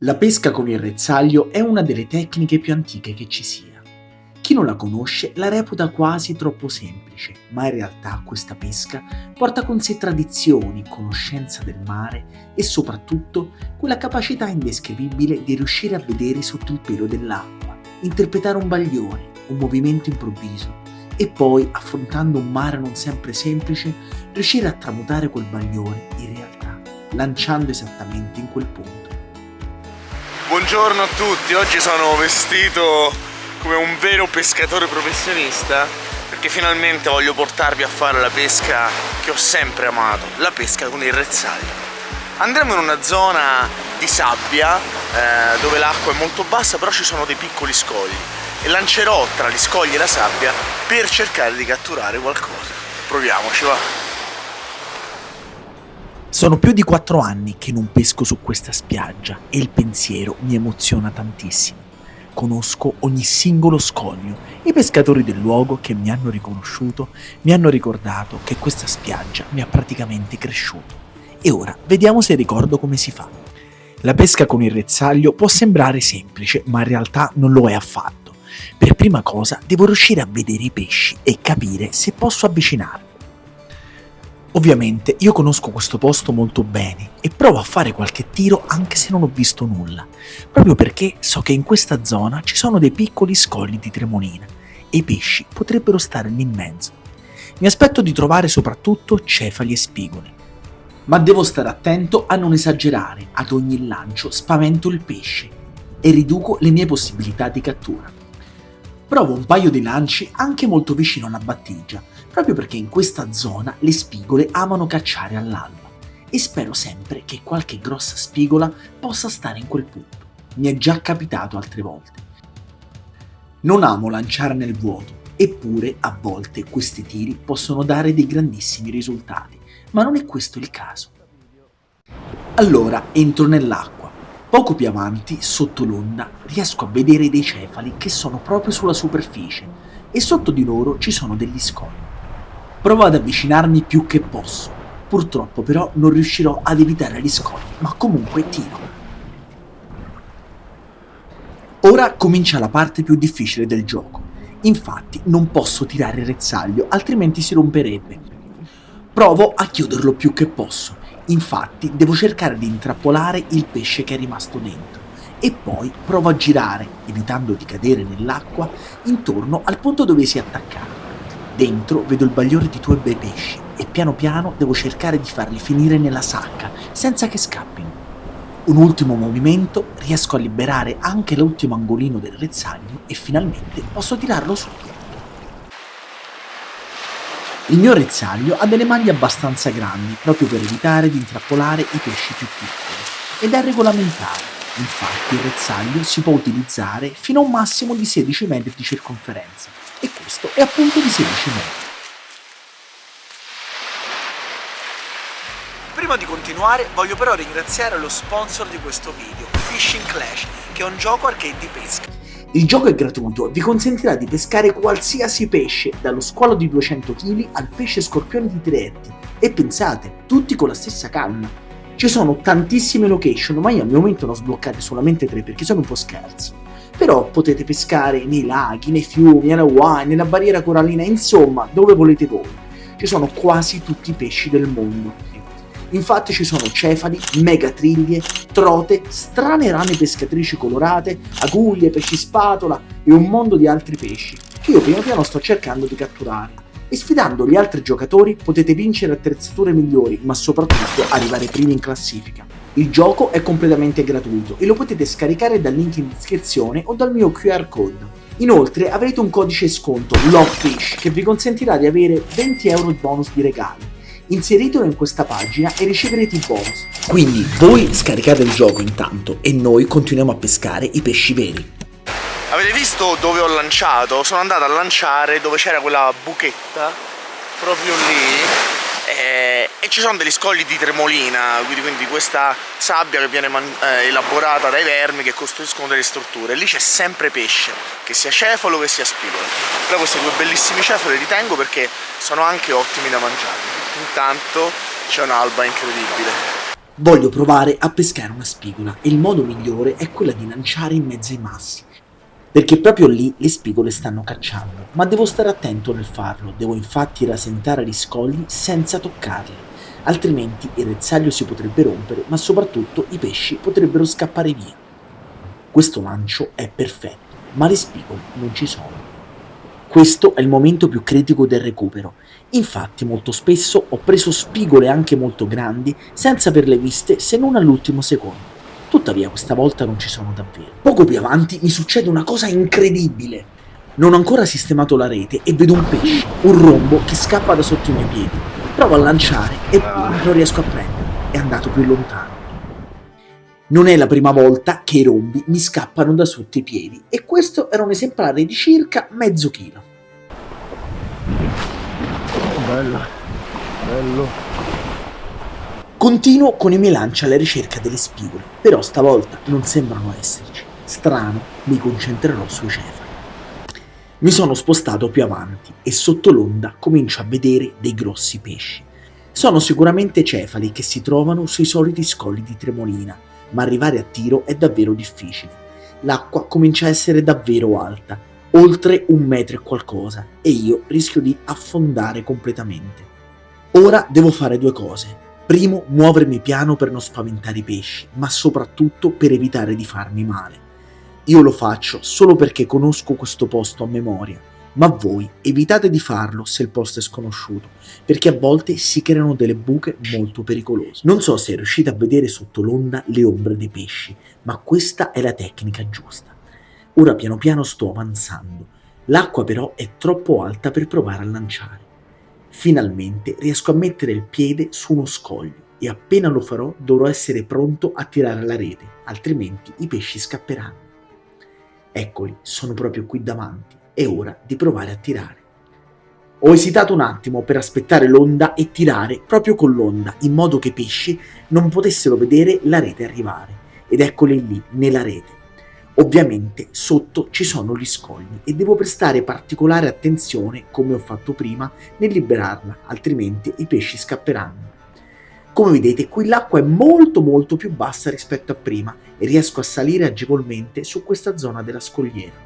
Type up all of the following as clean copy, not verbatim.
La pesca con il rezzaglio è una delle tecniche più antiche che ci sia. Chi non la conosce la reputa quasi troppo semplice, ma in realtà questa pesca porta con sé tradizioni, conoscenza del mare e soprattutto quella capacità indescrivibile di riuscire a vedere sotto il pelo dell'acqua, interpretare un bagliore, un movimento improvviso e poi, affrontando un mare non sempre semplice, riuscire a tramutare quel bagliore in realtà, lanciando esattamente in quel punto. Buongiorno a tutti, oggi sono vestito come un vero pescatore professionista perché finalmente voglio portarvi a fare la pesca che ho sempre amato, la pesca con il rezzaglio. Andremo in una zona di sabbia dove l'acqua è molto bassa, però ci sono dei piccoli scogli e lancerò tra gli scogli e la sabbia per cercare di catturare qualcosa. Proviamoci, va! Sono più di 4 anni che non pesco su questa spiaggia e il pensiero mi emoziona tantissimo. Conosco ogni singolo scoglio e i pescatori del luogo che mi hanno riconosciuto mi hanno ricordato che questa spiaggia mi ha praticamente cresciuto. E ora vediamo se ricordo come si fa. La pesca con il rezzaglio può sembrare semplice, ma in realtà non lo è affatto. Per prima cosa devo riuscire a vedere i pesci e capire se posso avvicinarmi. Ovviamente io conosco questo posto molto bene e provo a fare qualche tiro anche se non ho visto nulla, proprio perché so che in questa zona ci sono dei piccoli scogli di tremolina e i pesci potrebbero stare lì in mezzo. Mi aspetto di trovare soprattutto cefali e spigoli, ma devo stare attento a non esagerare, ad ogni lancio spavento il pesce e riduco le mie possibilità di cattura. Provo un paio di lanci anche molto vicino alla battigia, proprio perché in questa zona le spigole amano cacciare all'alba e spero sempre che qualche grossa spigola possa stare in quel punto. Mi è già capitato altre volte. Non amo lanciare nel vuoto, eppure a volte questi tiri possono dare dei grandissimi risultati, ma non è questo il caso. Allora entro nell'acqua. Poco più avanti, sotto l'onda, riesco a vedere dei cefali che sono proprio sulla superficie e sotto di loro ci sono degli scogli. Provo ad avvicinarmi più che posso, purtroppo però non riuscirò ad evitare gli scogli, ma comunque tiro. Ora comincia la parte più difficile del gioco, infatti non posso tirare il rezzaglio, altrimenti si romperebbe. Provo a chiuderlo più che posso, infatti devo cercare di intrappolare il pesce che è rimasto dentro e poi provo a girare, evitando di cadere nell'acqua, intorno al punto dove si è attaccato. Dentro vedo il bagliore di 2 bei pesci e piano piano devo cercare di farli finire nella sacca senza che scappino. Un ultimo movimento, riesco a liberare anche l'ultimo angolino del rezzaglio e finalmente posso tirarlo su. Il mio rezzaglio ha delle maglie abbastanza grandi proprio per evitare di intrappolare i pesci più piccoli ed è regolamentare. Infatti il rezzaglio si può utilizzare fino a un massimo di 16 metri di circonferenza e questo è appunto di 16 metri. Prima di continuare voglio però ringraziare lo sponsor di questo video, Fishing Clash, che è un gioco arcade di pesca. Il gioco è gratuito e vi consentirà di pescare qualsiasi pesce, dallo squalo di 200 kg al pesce scorpione di 3 etti. E pensate, tutti con la stessa canna. Ci sono tantissime location, ma io al momento ne ho sbloccate solamente 3 perché sono un po' scarsi. Però potete pescare nei laghi, nei fiumi, alla Hawaii, nella barriera corallina, insomma, dove volete voi. Ci sono quasi tutti i pesci del mondo. Infatti ci sono cefali, megatriglie, trote, strane rane pescatrici colorate, aguglie, pesci spatola e un mondo di altri pesci che io piano piano sto cercando di catturare. E sfidando gli altri giocatori potete vincere attrezzature migliori, ma soprattutto arrivare primi in classifica. Il gioco è completamente gratuito e lo potete scaricare dal link in descrizione o dal mio QR code. Inoltre avrete un codice sconto LOVEFISH che vi consentirà di avere 20 euro di bonus di regali. Inseritelo in questa pagina e riceverete i bonus. Quindi voi scaricate il gioco intanto e noi continuiamo a pescare i pesci veri. Avete visto dove ho lanciato? Sono andato a lanciare dove c'era quella buchetta, proprio lì, e ci sono degli scogli di tremolina, quindi questa sabbia che viene elaborata dai vermi che costruiscono delle strutture. Lì c'è sempre pesce, che sia cefalo che sia spigolo. Però questi 2 bellissimi cefali li tengo perché sono anche ottimi da mangiare. Intanto c'è un'alba incredibile. Voglio provare a pescare una spigola e il modo migliore è quella di lanciare in mezzo ai massi, perché proprio lì le spigole stanno cacciando, ma devo stare attento nel farlo, devo infatti rasentare gli scogli senza toccarli, altrimenti il rezzaglio si potrebbe rompere, ma soprattutto i pesci potrebbero scappare via. Questo lancio è perfetto, ma le spigole non ci sono. Questo è il momento più critico del recupero. Infatti molto spesso ho preso spigole anche molto grandi senza averle viste se non all'ultimo secondo. Tuttavia questa volta non ci sono davvero. Poco più avanti mi succede una cosa incredibile. Non ho ancora sistemato la rete e vedo un pesce, un rombo che scappa da sotto i miei piedi. Provo a lanciare eppure non riesco a prenderlo. È andato più lontano. Non è la prima volta che i rombi mi scappano da sotto i piedi e questo era un esemplare di circa mezzo chilo. Bello, bello. Continuo con i miei lanci alla ricerca delle spigole, però stavolta non sembrano esserci. Strano, mi concentrerò sui cefali. Mi sono spostato più avanti e sotto l'onda comincio a vedere dei grossi pesci. Sono sicuramente cefali che si trovano sui soliti scogli di Tremolina, ma arrivare a tiro è davvero difficile. L'acqua comincia a essere davvero alta, oltre 1 metro e qualcosa, e io rischio di affondare completamente. Ora devo fare 2 cose. Primo, muovermi piano per non spaventare i pesci, ma soprattutto per evitare di farmi male. Io lo faccio solo perché conosco questo posto a memoria, ma voi evitate di farlo se il posto è sconosciuto, perché a volte si creano delle buche molto pericolose. Non so se riuscite a vedere sotto l'onda le ombre dei pesci, ma questa è la tecnica giusta. Ora piano piano sto avanzando, l'acqua però è troppo alta per provare a lanciare. Finalmente riesco a mettere il piede su uno scoglio e appena lo farò dovrò essere pronto a tirare la rete, altrimenti i pesci scapperanno. Eccoli, sono proprio qui davanti, è ora di provare a tirare. Ho esitato un attimo per aspettare l'onda e tirare proprio con l'onda, in modo che i pesci non potessero vedere la rete arrivare, ed eccoli lì, nella rete. Ovviamente sotto ci sono gli scogli e devo prestare particolare attenzione, come ho fatto prima, nel liberarla, altrimenti i pesci scapperanno. Come vedete, qui l'acqua è molto più bassa rispetto a prima e riesco a salire agevolmente su questa zona della scogliera.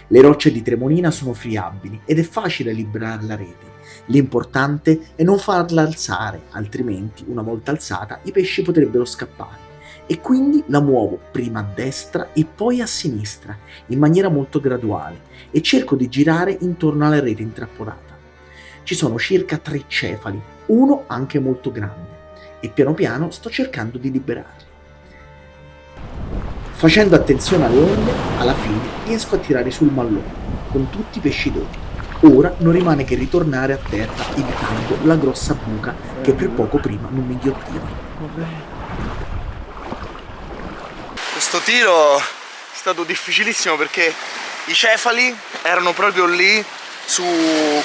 Le rocce di Tremolina sono friabili ed è facile liberare la rete. L'importante è non farla alzare, altrimenti, una volta alzata, i pesci potrebbero scappare. E quindi la muovo prima a destra e poi a sinistra, in maniera molto graduale, e cerco di girare intorno alla rete intrappolata. Ci sono circa 3 cefali, uno anche molto grande, e piano piano sto cercando di liberarli. Facendo attenzione alle onde, alla fine riesco a tirare sul mallone, con tutti i pesci doti. Ora non rimane che ritornare a terra evitando la grossa buca che per poco prima non mi inghiottiva. Questo tiro è stato difficilissimo perché i cefali erano proprio lì su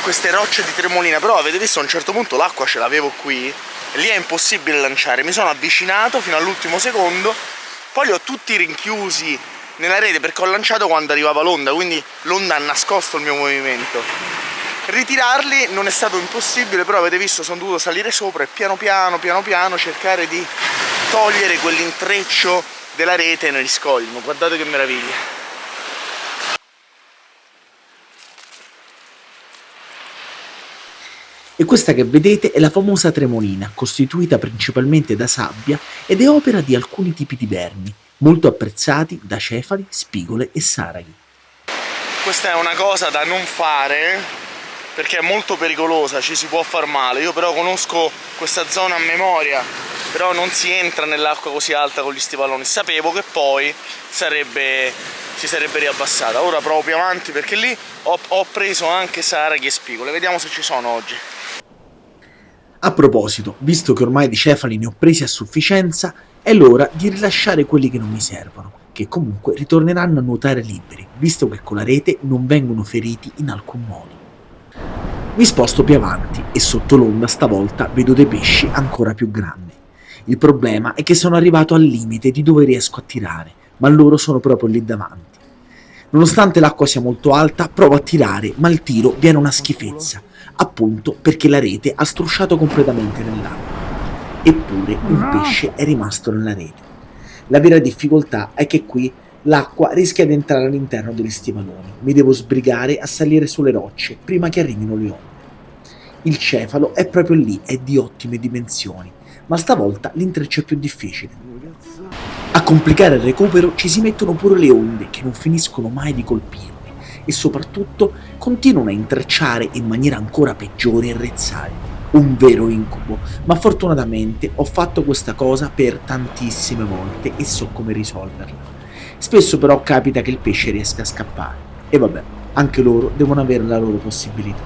queste rocce di Tremolina, però avete visto a un certo punto l'acqua ce l'avevo qui e lì è impossibile lanciare. Mi sono avvicinato fino all'ultimo secondo, poi li ho tutti rinchiusi nella rete perché ho lanciato quando arrivava l'onda, quindi l'onda ha nascosto il mio movimento. Ritirarli non è stato impossibile, però avete visto sono dovuto salire sopra e piano piano cercare di togliere quell'intreccio della rete negli scogli. Guardate che meraviglia. E questa che vedete è la famosa Tremolina, costituita principalmente da sabbia ed è opera di alcuni tipi di vermi, molto apprezzati da cefali, spigole e saraghi. Questa è una cosa da non fare perché è molto pericolosa, ci si può far male. Io però conosco questa zona a memoria, però non si entra nell'acqua così alta con gli stivaloni. Sapevo che poi si sarebbe riabbassata. Ora provo più avanti perché lì ho preso anche saraghi e spigole. Vediamo se ci sono oggi. A proposito, visto che ormai di cefali ne ho presi a sufficienza, è l'ora di rilasciare quelli che non mi servono, che comunque ritorneranno a nuotare liberi, visto che con la rete non vengono feriti in alcun modo. Mi sposto più avanti e sotto l'onda stavolta vedo dei pesci ancora più grandi. Il problema è che sono arrivato al limite di dove riesco a tirare, ma loro sono proprio lì davanti. Nonostante l'acqua sia molto alta, provo a tirare, ma il tiro viene una schifezza, appunto perché la rete ha strusciato completamente nell'acqua. eppure un pesce è rimasto nella rete. La vera difficoltà è che qui l'acqua rischia di entrare all'interno degli stivaloni. Mi devo sbrigare a salire sulle rocce prima che arrivino le onde. Il cefalo è proprio lì, è di ottime dimensioni, ma stavolta l'intreccio è più difficile. A complicare il recupero ci si mettono pure le onde che non finiscono mai di colpirmi e soprattutto continuano a intrecciare in maniera ancora peggiore il rezzale. Un vero incubo, ma fortunatamente ho fatto questa cosa per tantissime volte e so come risolverla. Spesso però capita che il pesce riesca a scappare e vabbè, anche loro devono avere la loro possibilità.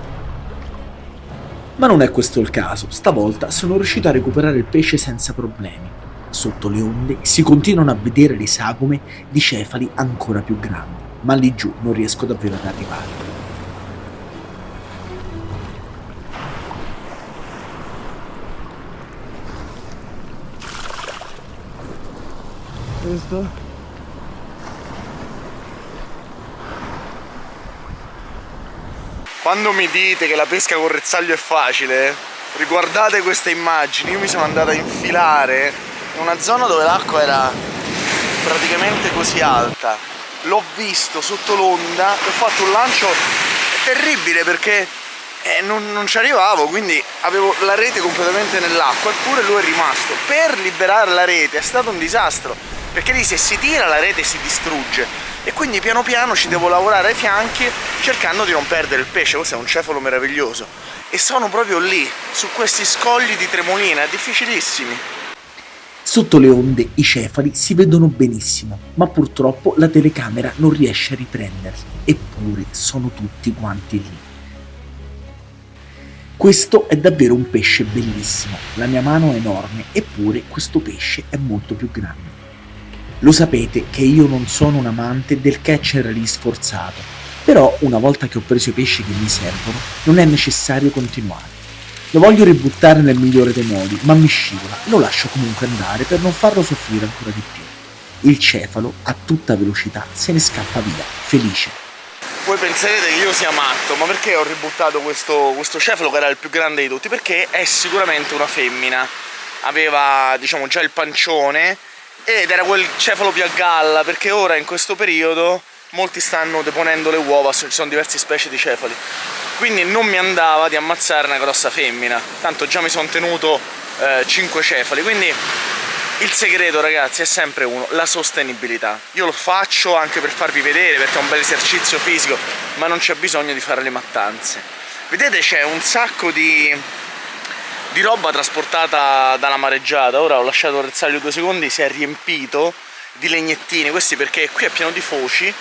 Ma non è questo il caso, stavolta sono riuscito a recuperare il pesce senza problemi. Sotto le onde si continuano a vedere le sagome di cefali ancora più grandi, ma lì giù non riesco davvero ad arrivare. Questo? Quando mi dite che la pesca con rezzaglio è facile, riguardate queste immagini. Io mi sono andato a infilare in una zona dove l'acqua era praticamente così alta. L'ho visto sotto l'onda, ho fatto un lancio terribile perché non ci arrivavo, quindi avevo la rete completamente nell'acqua, eppure lui è rimasto. Per liberare la rete è stato un disastro, perché lì se si tira la rete si distrugge e quindi piano piano ci devo lavorare ai fianchi cercando di non perdere il pesce. Questo è un cefalo meraviglioso e sono proprio lì, su questi scogli di Tremolina, difficilissimi. Sotto le onde i cefali si vedono benissimo, ma purtroppo la telecamera non riesce a riprenderli, eppure sono tutti quanti lì. Questo è davvero un pesce bellissimo, la mia mano è enorme, eppure questo pesce è molto più grande. Lo sapete che io non sono un amante del catch and release sforzato, però una volta che ho preso i pesci che mi servono non è necessario continuare. Lo voglio ributtare nel migliore dei modi, ma mi scivola, lo lascio comunque andare per non farlo soffrire ancora di più. Il cefalo a tutta velocità se ne scappa via, felice. Voi penserete che io sia matto, ma perché ho ributtato questo cefalo che era il più grande di tutti? Perché è sicuramente una femmina, aveva diciamo già il pancione ed era quel cefalo più a galla, perché ora in questo periodo molti stanno deponendo le uova, ci sono diverse specie di cefali, quindi non mi andava di ammazzare una grossa femmina, tanto già mi sono tenuto 5 cefali, quindi il segreto ragazzi è sempre uno, la sostenibilità. Io lo faccio anche per farvi vedere perché è un bel esercizio fisico, ma non c'è bisogno di fare le mattanze. Vedete, c'è un sacco di roba trasportata dalla mareggiata. Ora ho lasciato il rezzaglio 2 secondi, si è riempito di legnettini, questi perché qui è pieno di foci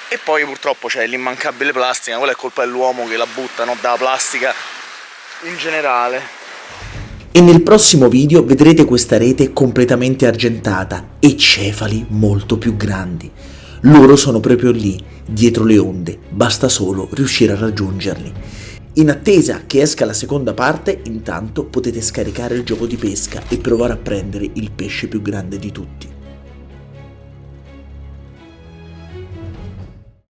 e poi purtroppo c'è l'immancabile plastica, quella è colpa dell'uomo che la butta, no? Dalla plastica in generale. E nel prossimo video vedrete questa rete completamente argentata e cefali molto più grandi. Loro sono proprio lì, dietro le onde, basta solo riuscire a raggiungerli. In attesa che esca la seconda parte, intanto potete scaricare il gioco di pesca e provare a prendere il pesce più grande di tutti.